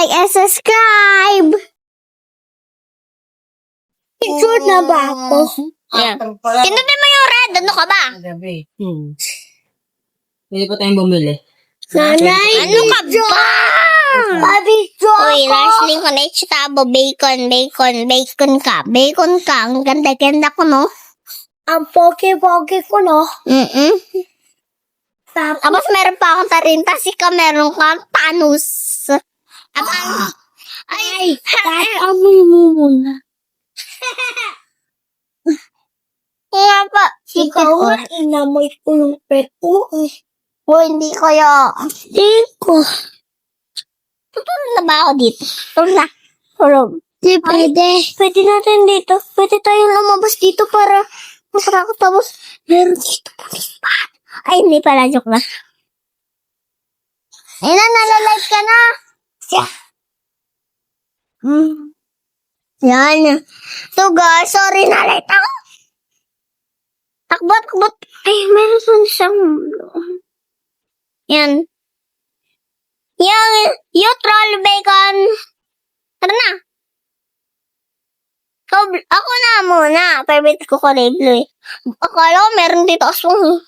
like and subscribe! Picture na ba ako? Yeah. Pindutin mo yung red. Ano ka ba? Gabi. Pwede pa tayong bumili. Nanay, Ano ka ba? pabidyo Uy, ako! Larsley ko na tabo. Bacon ka. Bacon ka. Ang ganda-ganda ko, no? Ang pogi-pogi ko, no? Tapos meron pa akong tarinta. Ikaw meron kang panus. Ay, Amoy mo muna. nga pa. Ikaw nga, inamoy ko yung pet ko. O, hindi kaya. Iko. Tutulong na ba ako dito? Tulong na. Tulong. Di pwede. Pwede natin dito. Pwede tayong lumabas dito para masarap. Tapos, meron dito police spot. Ay, hindi pala. Joke na. Ayun na, nalalive ka na. Yan. So guys, sorry na late ako. Takbot. Ay, meron dun siyang... Yan. Yung troll bacon. Tara na. So, ako na muna. Favorite ko kulay blue eh. Akala ko meron dito aswang.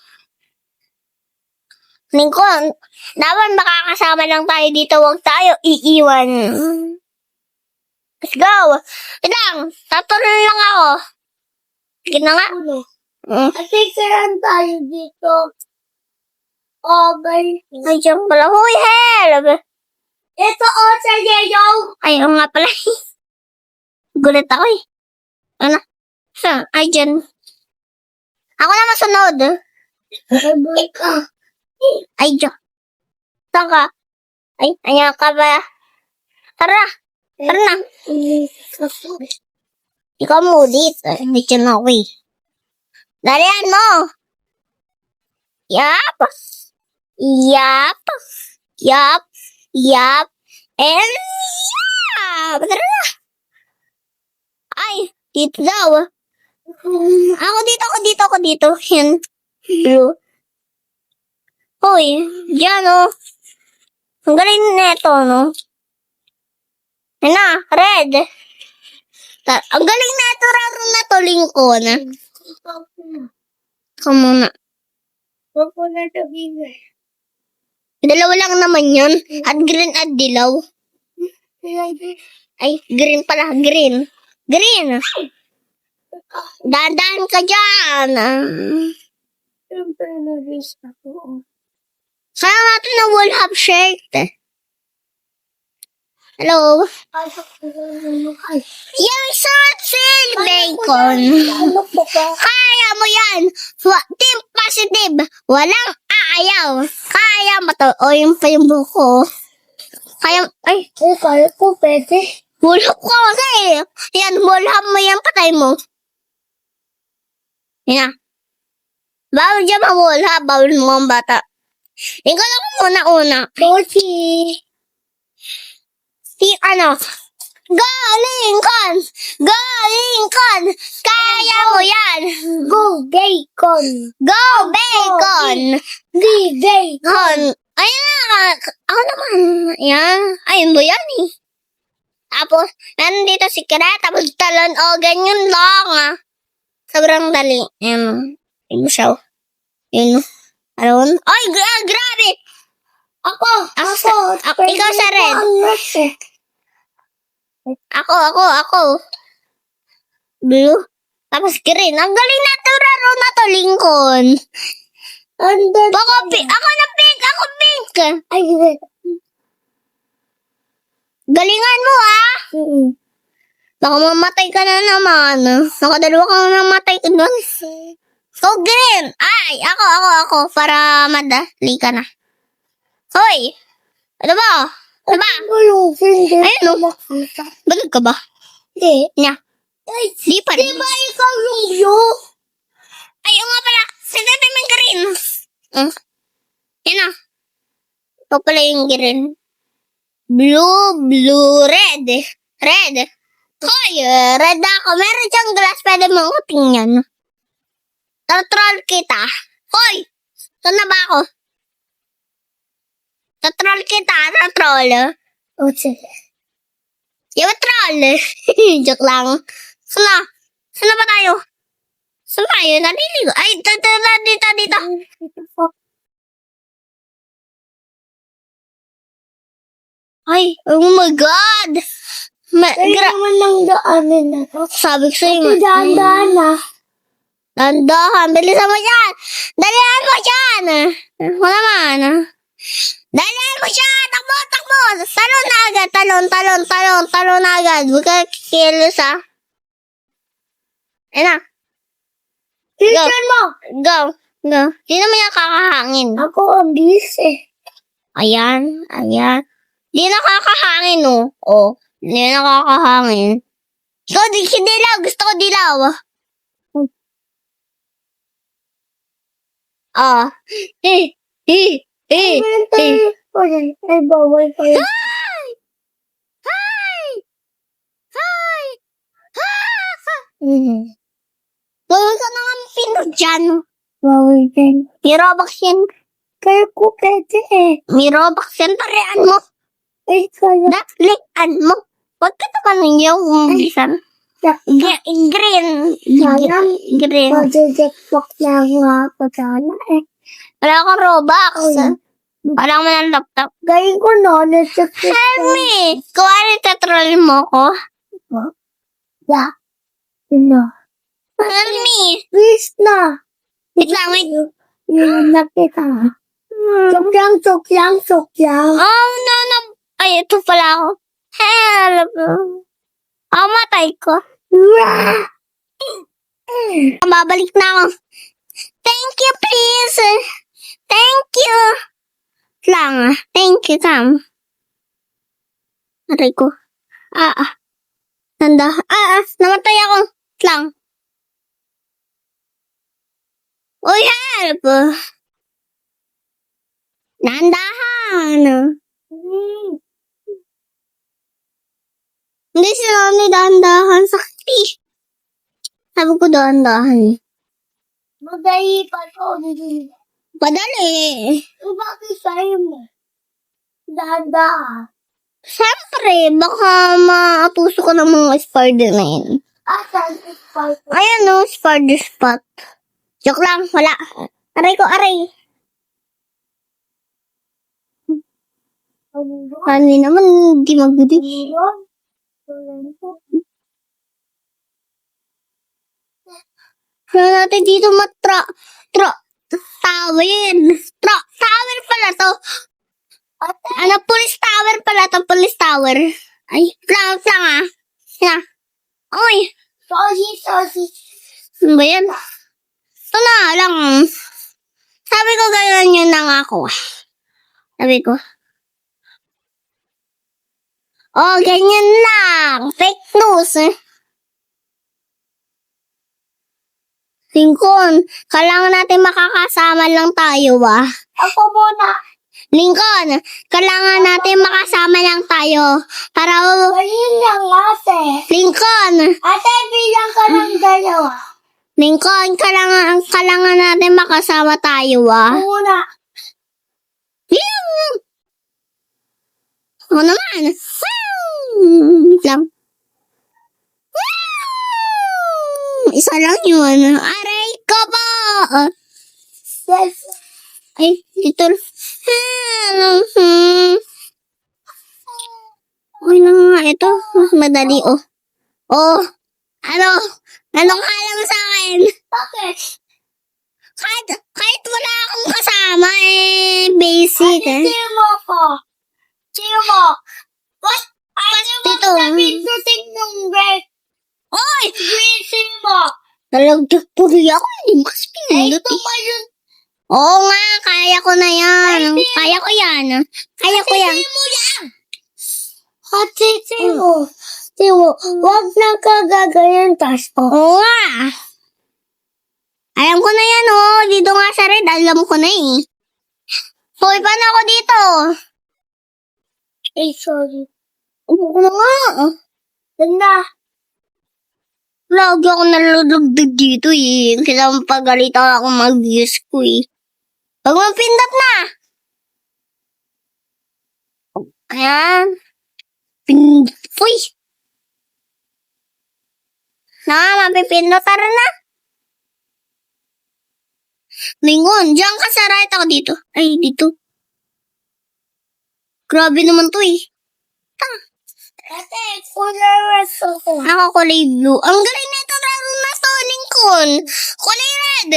Lingkon, dapat makakasama lang tayo dito. Huwag tayo iiwan. Let's go. Wait lang. Tatuloy lang ako. Sige na nga. Atikaran tayo dito. Okay. Ay, dyan pala. Huy, help. Ito o sa yayo. Ayaw nga pala. Gulat ako eh. Ano? Saan? Ay, dyan. Ako na masunod. Ay, dyan. Saan ka? Ay, ayan ka ba? Tara. Tara na. Ikaw mo ulit. Hindi dyan ako eh. Dalian mo. Yap. And yap. Tara na. Ay, dito daw. Ako dito. Yan. Blue. Hoy, dyan o. Ang galing neto, no? Yan na, red. Ang galing neto, raro na to, Lincoln. Ikaw muna. Huwag ko na sabihin. Dalawa lang naman yun. At green at dilaw. Ay, green pala, green. Green. Dahan ka dyan. Siyempre na-risk ako. Kaya natin na wall half shirt. Hello? Yung short sale bacon. Ano po ka? Kaya mo yan. Team positive. Walang aayaw. Kaya mo to. O yung pa yung buko. Kaya, ay, Kaya ko pwede. wall half ko kasi. Yan, wall half mo yan, patay mo. Yan na. Bawal dyan ang wall half. Bawal mo ang bata. Ikaw lang muna. Bossy. Si ano? Go, Lincoln! Go, Lincoln! Kaya mo yan! Go bacon. Go, bacon! Di bacon. Ayun na, ako naman. Yan. Ayun mo yan eh. Tapos, nandito si Kira, tapos talon, ganyan lang ah. Sobrang dali. Ayun. Ayun siya. Ayun. Alon. Ay, grabe! Ako. Ikaw sa red. Ako. Blue. Tapos green. Ang galing na to, raro na to, Lincoln. Ako pink. Ako pink. Ay, Galingan mo, ah. Baka mamatay ka na naman. Nakadalawa ka na namatay ka doon. So, green. Ay, ako. Para madali ka na. Hoy. Ano ba? Ayun, no. Balag ka ba? Hindi. Nya. Ay, Di pa rin. di ba ikaw yung blue? Ay, nga pala. Sinabi mo yung green. Yan na. Ito pala yung green. Blue, red. Red. Hoy, red ako. Meron siyang glass. Pwede mo uting yan. Tatroll kita. Hoy, saan na ba ako? Tatroll kita, tatroll. O, sige. Yung troll. Joke lang. Sana? Sana ba tayo? Saan tayo? Naliligo. Ay, dito. Ito po. Ay, oh my God! Kaya naman lang daanin na to. Sabi ko sa'yo. Ito dahan-dahan na. Dandahan. Bilisan mo dyan. Dalihan mo dyan. Wala man. Dalihan mo dyan. Takbo. Talon na agad. Talon na agad. Huwag ka kilos, ha. Ayun na. Tignan mo. Go. Sino mo yung kakahangin? Ako ang busy. Ayan. Di nakakahangin, oh. Oh. Di nakakahangin. Ikaw, si dilaw. Gusto ko dilaw. Ah. Ay, bawal ko yun. Hi! Gawin ka na nga pinod dyan. Bawal din. May Robux yan. Kaya ko pwede eh. May Robux yan. Tarian mo. Ay, kaya. Daklikan mo. Huwag ka naman yung bisan. Green. Sayang. Green. Mag-jackpot lang nga ako sana eh. Wala akong Robux. Ay. Wala akong ng laptop. Gawin ko no, na-jackpot. Help me. Kung ano tatrol mo ko. Yeah. No. Help me. Please na. Wait lang, wait. Yun nakita. Sokyang. Oh, no. Ay, ito pala ako. Help. Matay ko. Babalik na ako. Thank you, please. Thank you. Lang. Thank you, Sam. Aray ko. Nanda. Namatay ako. Lang. Uy, help. Nandahan. Hindi sila ni dahan-dahan sa fish. Sabi ko dahan-dahan. Madali pa to. Padali. Bakit sa'yo mo? Dada. Siyempre, baka maatuso ka ng mga Spider-Man. Asan is part of Ayan no, Spider Spot. Joke lang, wala. Aray ko, aray. Kani naman, di magdi. Kaya natin dito tower pala to. Police tower pala to, police tower. Ay, lang ah. Yan. Oy, Saucy. ano ba yan? Ito na lang. Sabi ko ganyan yun lang ako. Sabi ko. Oh, ganyan lang. Fake news eh. Lincoln, kailangan natin makakasama lang tayo Ako muna. Lincoln, kailangan natin makasama lang tayo. Para, Ayun lang ate. Lincoln, Ate, bilang ka ng dalawa. Lincoln, kailangan natin makasama tayo Muna. Ako naman. Lang. Isa lang yun. Aray ko po. Yes. Ay, dito. Uy na nga ito. Mas madali, oh. Oh. Anong halang sa akin? Bakit? Kahit wala akong kasama, basic, Sino mo ko? Sino mo? What? Dito. Pindutin ng red. Oy! Sino mo? Nalagdag tuloy ako. Hindi mo kasi pinindot, Ito pa yun. Oo nga, kaya ko na yan. Kaya ko yan. Sino yan? Ate, sino? Sino? Huwag na kagagayan tas. Oo nga. Alam ko na yan, oh. Dito nga sa red, alam ko na eh. Hoy, paano ako dito? Ay, sorry. Upo ko na nga. Ganda. Lagi ako nalulugdag dito eh. Kaya pagalitan ako mag-views ko eh. Pag mapindot na. Ayan. Uy! Mapipindot. Tara na. Lingon, diyan ka sa right, ako dito. Ay, dito. Grabe naman to eh. Ate, kulay red ako. Ako kulay blue. Ang galing na ito, na to, Lincoln. Kulay red.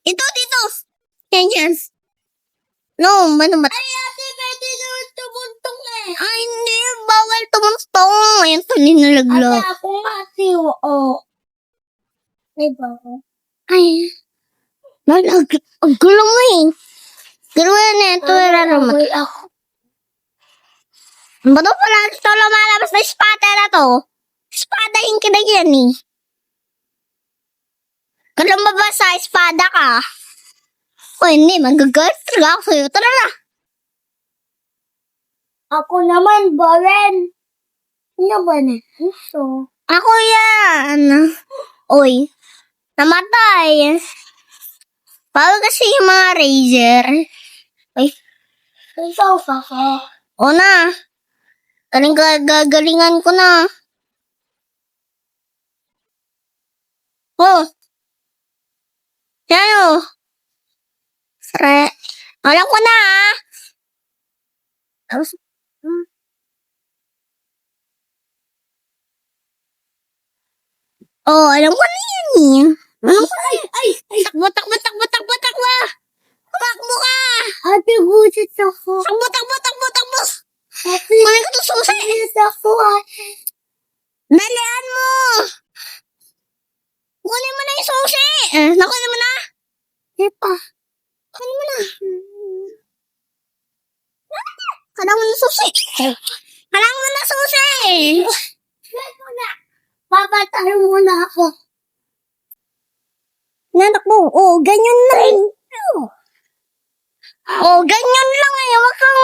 Ito, dito. Yan, yan. No, ano ba? Ay, ate, pwede naman tumuntong eh. Ay, hindi. Bawal tumuntong. Ayan, to, ninalaglag. Ate, ako nga si Oo. Diba? Ay. Ang gulo mo eh. Gulo mo na ito, rarama. Ay, ako. Ba't pala ito lumalabas na espada na to? Espadahin ka na yan eh. Kung lumabas sa espada ka. O hindi, magagalit talaga ako sa'yo. Tara na. Ako naman, Baren. Ano ba na? Gusto. Ako yan. Oy, namatay. Bawal kasi yung mga razor. Ikaw, Kaka. O na. Gagalingan ko na. Oh. Yan o. Alam ko na ah. Oh, alam ko na yan eh. Alam ko na. Ay! Takbo. Takbo ka. Ate, gusit ako. Takbo. Ate, Kunin ko to susi. gusit ako, ate. Dalian mo. Kunin mo na yung susi. Nakunin mo na. Di pa. Kunin mo na. Kailangan mo na susi. Kailangan mo na susi. Ito na. Papatay muna ako. Nanak mo. Oh, ganyan na rin. Oh, ganyan lang eh. Huwag kang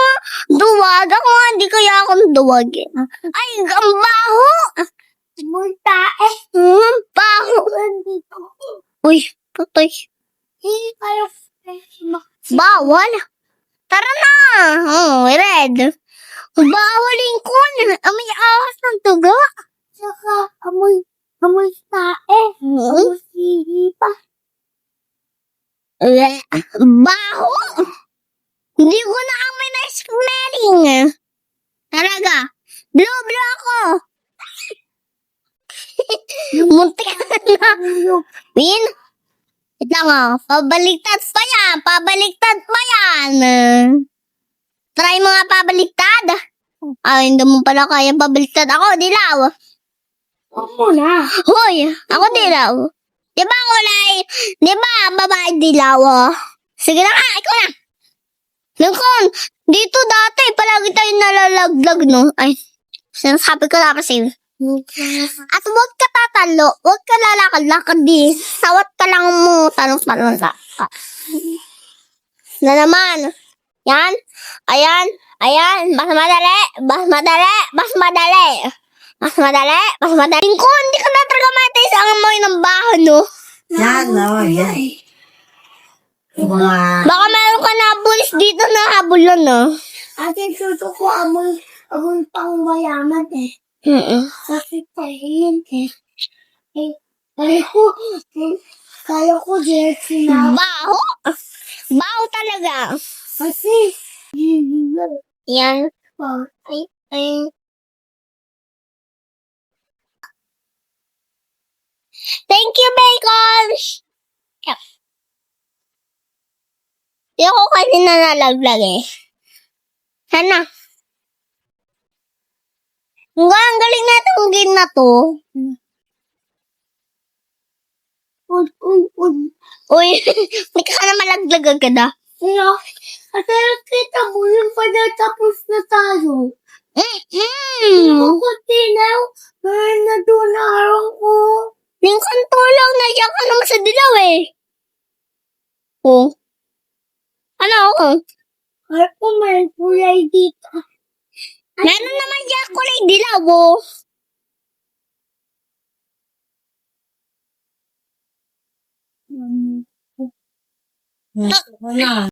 duwag. Ako nga, hindi kaya akong duwag eh. Ay, ang baho. Munta eh. Ang baho. Nandito. Uy, patay. Hindi kayo Bawal. Tara na. Oh, red. Bawal Lincoln. May ahas ng tuga. Saka amoy tae. Amoy sili pa. Baho. Hindi ko na amoy na smelling. Talaga. Blue ako. Muntik na. Win? Wait lang Pabaliktad pa yan. Try mo nga pabaliktad. Ay, hindi mo pala kaya pabaliktad. Ako, dilaw. Ako na. Hoy, ako dilaw. Di ba babae dilaw? Sige na nga, ikaw na. Lincoln, dito dati, palagi tayo nalalaglag, no? Ay, sinasabi ko na kasi. At huwag ka tatalo, huwag ka lalakad-lakad di. Sawat ka lang mo, talong-talong ka. Na naman. Yan. Ayan. Mas madali. Lincoln, hindi ka na talaga matay sa amoy ng baho, no? Yan, no, yan. Mga... Baka meron ka nabulis dito na habulan, no? Ate, gusto ko amoy pang mayaman eh. Kasi pahin eh. Kaya ko jersey na. Baho? Baho talaga. Kasi, Yan. Ay. Thank you, Bacon! Yep. Di ako kanina nalaglag eh. Sana. Ang galing na itong game na to. Uy, hindi ka na malaglag agad ah. Ate, kita mo yung tapos na tayo. Kunti na na doon na araw ko. Lincoln, tulong. Nandiyan ka naman sa dilaw eh. Oh. Ano ako? Ay, may kulay dito. Meron naman dyan kulay dilaw oh. Wala.